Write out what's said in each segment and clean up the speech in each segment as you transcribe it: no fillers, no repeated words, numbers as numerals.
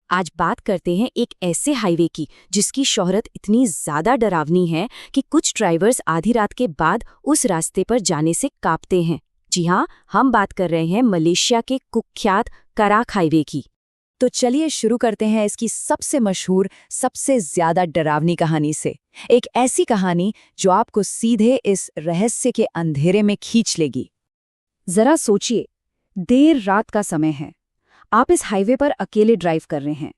आज बात करते हैं एक ऐसे हाईवे की जिसकी शोहरत इतनी ज्यादा डरावनी है कि कुछ ड्राइवर्स आधी रात के बाद उस रास्ते पर जाने से कांपते हैं। जी हाँ, हम बात कर रहे हैं मलेशिया के कुख्यात कराक हाईवे की। तो चलिए शुरू करते हैं इसकी सबसे मशहूर, सबसे ज्यादा डरावनी कहानी से। एक ऐसी कहानी जो आपको सीधे इस रहस्य के अंधेरे में खींच लेगी। जरा सोचिए, देर रात का समय है, आप इस हाईवे पर अकेले ड्राइव कर रहे हैं।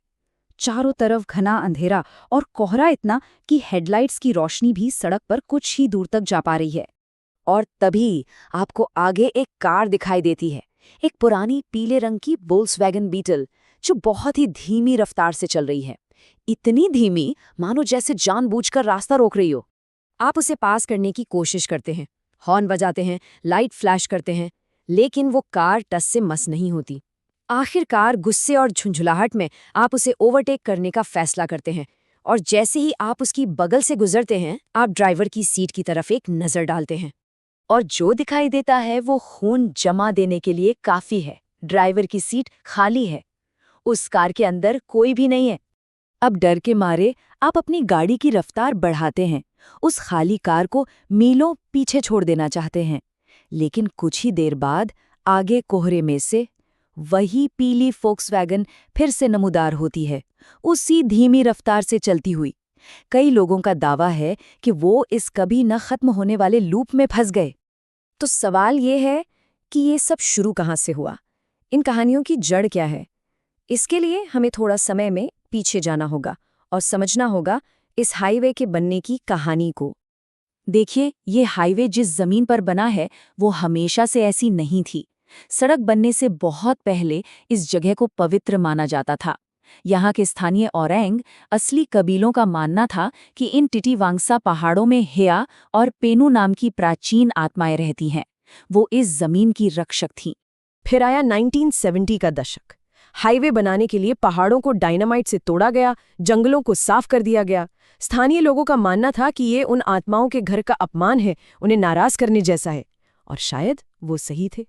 चारों तरफ घना अंधेरा और कोहरा इतना कि हेडलाइट्स की रोशनी भी सड़क पर कुछ ही दूर तक जा पा रही है। और तभी आपको आगे एक कार दिखाई देती है, एक पुरानी पीले रंग की वोल्क्सवैगन बीटल जो बहुत ही धीमी रफ्तार से चल रही है। इतनी धीमी मानो जैसे जानबूझकर रास्ता रोक रही हो। आप उसे पास करने की कोशिश करते हैं, हॉर्न बजाते हैं, लाइट फ्लैश करते हैं, लेकिन वो कार टस से मस नहीं होती। आखिरकार गुस्से और झुंझुलाहट में आप उसे ओवरटेक करने का फैसला करते हैं, और जैसे ही आप उसकी बगल से गुजरते हैं, आप ड्राइवर की सीट की तरफ एक नज़र डालते हैं। और जो दिखाई देता है वो खून जमा देने के लिए काफी है। ड्राइवर की सीट खाली है, उस कार के अंदर कोई भी नहीं है। अब डर के मारे आप अपनी गाड़ी की रफ्तार बढ़ाते हैं, उस खाली कार को मीलों पीछे छोड़ देना चाहते हैं। लेकिन कुछ ही देर बाद आगे कोहरे में से वही पीली फोक्सवैगन फिर से नमूदार होती है, उसी धीमी रफ्तार से चलती हुई। कई लोगों का दावा है कि वो इस कभी न खत्म होने वाले लूप में फंस गए। तो सवाल ये है कि ये सब शुरू कहाँ से हुआ, इन कहानियों की जड़ क्या है? इसके लिए हमें थोड़ा समय में पीछे जाना होगा और समझना होगा इस हाईवे के बनने की कहानी को। देखिए, ये हाईवे जिस जमीन पर बना है वो हमेशा से ऐसी नहीं थी। सड़क बनने से बहुत पहले इस जगह को पवित्र माना जाता था। यहाँ के स्थानीय ओरेंग असली कबीलों का मानना था कि इन टिटीवांगसा पहाड़ों में हेया और पेनू नाम की प्राचीन आत्माएं रहती हैं। वो इस जमीन की रक्षक थीं। फिर आया 1970 का दशक। हाईवे बनाने के लिए पहाड़ों को डायनामाइट से तोड़ा गया, जंगलों को साफ कर दिया गया। स्थानीय लोगों का मानना था कि ये उन आत्माओं के घर का अपमान है, उन्हें नाराज करने जैसा है। और शायद वो सही थे,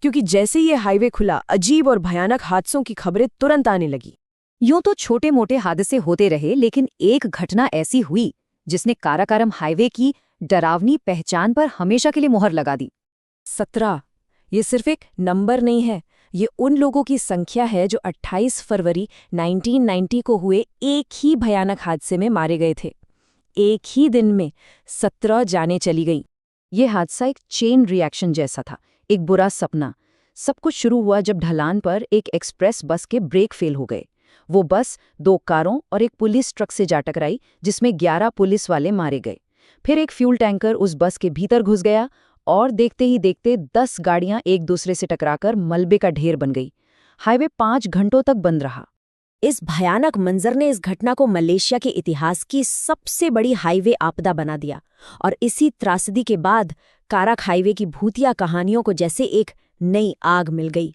क्योंकि जैसे ये हाईवे खुला, अजीब और भयानक हादसों की खबरें तुरंत आने लगी। यूं तो छोटे मोटे हादसे होते रहे, लेकिन एक घटना ऐसी हुई जिसने काराकोरम हाईवे की डरावनी पहचान पर हमेशा के लिए मुहर लगा दी। 17 ये सिर्फ एक नंबर नहीं है, ये उन लोगों की संख्या है जो 28 फरवरी 1990 को हुए एक ही भयानक हादसे में मारे गए थे। एक ही दिन में 17 जानें चली गईं। ये हादसा एक चेन रिएक्शन जैसा था, एक बुरा सपना। सब कुछ शुरू हुआ जब ढलान पर एक एक्सप्रेस बस के ब्रेक फेल हो गए। वो बस 2 कारों और एक पुलिस ट्रक से जा टकराई, जिसमें 11 पुलिस वाले मारे गए। फिर एक फ्यूल टैंकर उस बस के भीतर घुस गया और देखते ही देखते 10 गाड़ियां एक दूसरे से टकराकर मलबे का ढेर बन गई। हाईवे 5 घंटों तक बंद रहा। इस भयानक मंजर ने इस घटना को मलेशिया के इतिहास की सबसे बड़ी हाईवे आपदा बना दिया, और इसी त्रासदी के बाद काराक हाईवे की भूतिया कहानियों को जैसे एक नई आग मिल गई।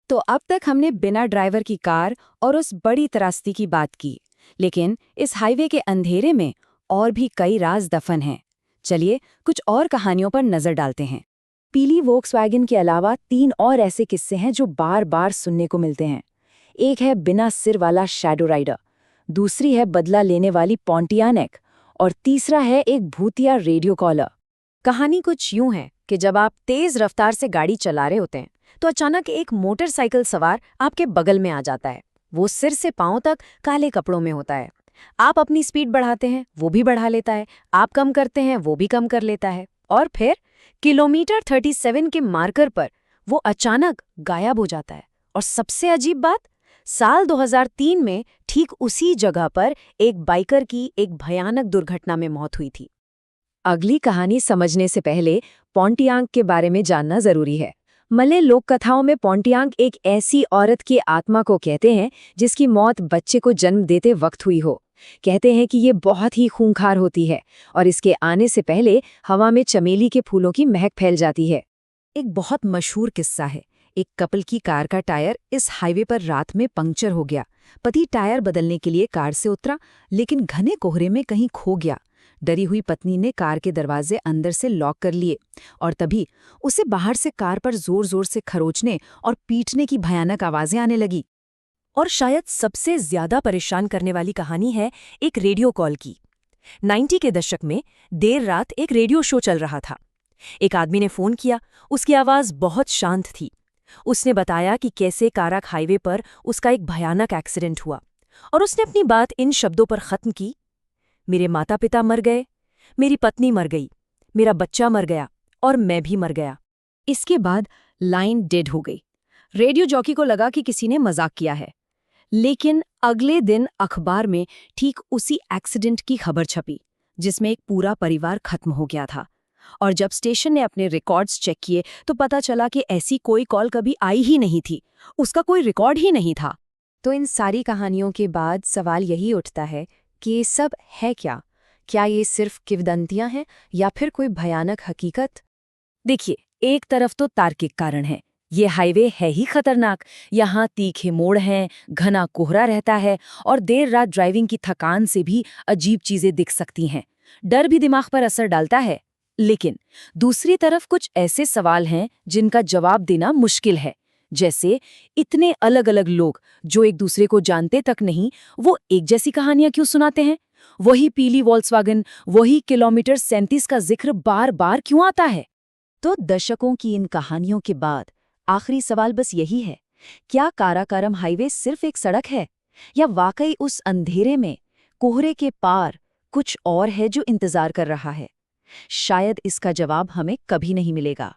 तो अब तक हमने बिना ड्राइवर की कार और उस बड़ी त्रासदी की बात की, लेकिन इस हाईवे के अंधेरे में और भी कई राज दफन हैं। चलिए कुछ और कहानियों पर नजर डालते हैं। पीली वोक्सवैगन के अलावा 3 और ऐसे किस्से हैं जो बार बार सुनने को मिलते हैं। एक है बिना सिर वाला शैडो राइडर, दूसरी है बदला लेने वाली पोंटियानेक, और तीसरा है एक भूतिया रेडियो कॉलर। कहानी कुछ यूं है कि जब आप तेज रफ्तार से गाड़ी चला रहे होते हैं तो अचानक एक मोटरसाइकिल सवार आपके बगल में आ जाता है। वो सिर से पांव तक काले कपड़ों में होता है। आप अपनी स्पीड बढ़ाते हैं, वो भी बढ़ा लेता है। आप कम करते हैं, वो भी कम कर लेता है। और फिर किलोमीटर 37 के मार्कर पर वो अचानक गायब हो जाता है। और सबसे अजीब बात, साल 2003 में ठीक उसी जगह पर एक बाइकर की एक भयानक दुर्घटना में मौत हुई थी। अगली कहानी समझने से पहले पोंटियांग के बारे में जानना जरूरी है। मलय लोक कथाओं में पोंटियांग एक ऐसी औरत की आत्मा को कहते हैं जिसकी मौत बच्चे को जन्म देते वक्त हुई हो। कहते हैं कि ये बहुत ही खूंखार होती है और इसके आने से पहले हवा में चमेली के फूलों की महक फैल जाती है। एक बहुत मशहूर किस्सा है। एक कपल की कार का टायर इस हाईवे पर रात में पंक्चर हो गया। पति टायर बदलने के लिए कार से उतरा, लेकिन घने कोहरे में कहीं खो गया। डरी हुई पत्नी ने कार के दरवाजे अंदर से लॉक कर लिए और तभी उसे बाहर से कार पर जोर जोर से खरोचने और पीटने की भयानक आवाजें आने लगी। और शायद सबसे ज्यादा परेशान करने वाली कहानी है एक रेडियो कॉल की। 90 के दशक में देर रात एक रेडियो शो चल रहा था। एक आदमी ने फोन किया, उसकी आवाज बहुत शांत थी। उसने बताया कि कैसे काराक हाईवे पर उसका एक भयानक एक्सीडेंट हुआ, और उसने अपनी बात इन शब्दों पर खत्म की, मेरे माता पिता मर गए, मेरी पत्नी मर गई, मेरा बच्चा मर गया और मैं भी मर गया। इसके बाद लाइन डेड हो गई। रेडियो जॉकी को लगा कि किसी ने मजाक किया है। लेकिन अगले दिन अखबार में ठीक उसी एक्सीडेंट की खबर छपी, जिसमें एक पूरा परिवार खत्म हो गया था। और जब स्टेशन ने अपने रिकॉर्ड्स चेक किए तो पता चला कि ऐसी कोई कॉल कभी आई ही नहीं थी, उसका कोई रिकॉर्ड ही नहीं था। तो इन सारी कहानियों के बाद सवाल यही उठता है कि ये सब है क्या? क्या ये सिर्फ किंवदंतियां हैं या फिर कोई भयानक हकीकत? देखिए, एक तरफ तो तार्किक कारण है, ये हाईवे है ही खतरनाक, यहाँ तीखे मोड़ हैं, घना कोहरा रहता है और देर रात ड्राइविंग की थकान से भी अजीब चीजें दिख सकती हैं। डर भी दिमाग पर असर डालता है। लेकिन दूसरी तरफ कुछ ऐसे सवाल हैं जिनका जवाब देना मुश्किल है, जैसे इतने अलग अलग लोग जो एक दूसरे को जानते तक नहीं, वो एक जैसी कहानियां क्यों सुनाते हैं? वही पीली वॉल्क्सवैगन, वही किलोमीटर 37 का जिक्र बार बार क्यों आता है? तो दशकों की इन कहानियों के बाद आखिरी सवाल बस यही है, क्या काराकोरम हाईवे सिर्फ एक सड़क है या वाकई उस अंधेरे में, कोहरे के पार कुछ और है जो इंतजार कर रहा है? शायद इसका जवाब हमें कभी नहीं मिलेगा।